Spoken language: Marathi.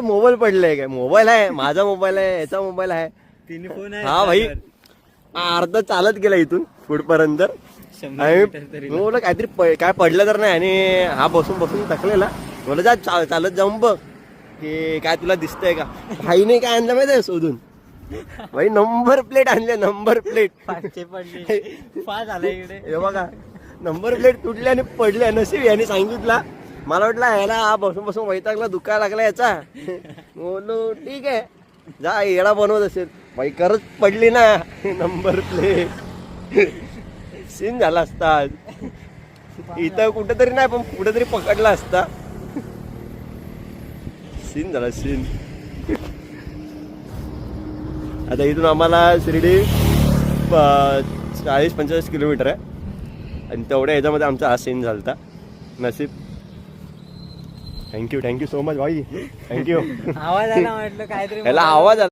मोबाईल पडलाय काय? मोबाईल आहे, माझा मोबाईल आहे, याचा मोबाईल आहे. तिने फोन आहे. हा भाई अर्धा चालत गेला इथून पुढपर्यंत. आणि बोला काहीतरी काय पडलं तर नाही. आणि हा बसून बसून थकलेला. बोला जा चालत जाऊन बघ की काय तुला दिसतंय का. भाईने काय आणलं माहिती आहे शोधून. भाई नंबर प्लेट आणले, नंबर प्लेट. पाचशे पडले. पाच आला इकडे. हे बघा नंबर प्लेट तुटली आणि पडले. नशीब याने सांगितला. मला वाटलं याला हा बसून बसून वैतागला, दुखायला लागला याचा. बोललो ठीक आहे जा, येडा बनवत असेल. बाई खरंच पडली ना नंबर प्लेट. सीन झाला असता. इथं कुठेतरी नाही पण कुठेतरी पकडला असता. सीन झाला सीन. आता इथून आम्हाला शिर्डी 40-45 किलोमीटर आहे. आणि तेवढ्या ह्याच्यामध्ये आमचा हा सीन झालता. नशीब. थँक्यू सो मच भाई, थँक्यू. आवाज आला म्हटलं काहीतरी याला आवाज आला.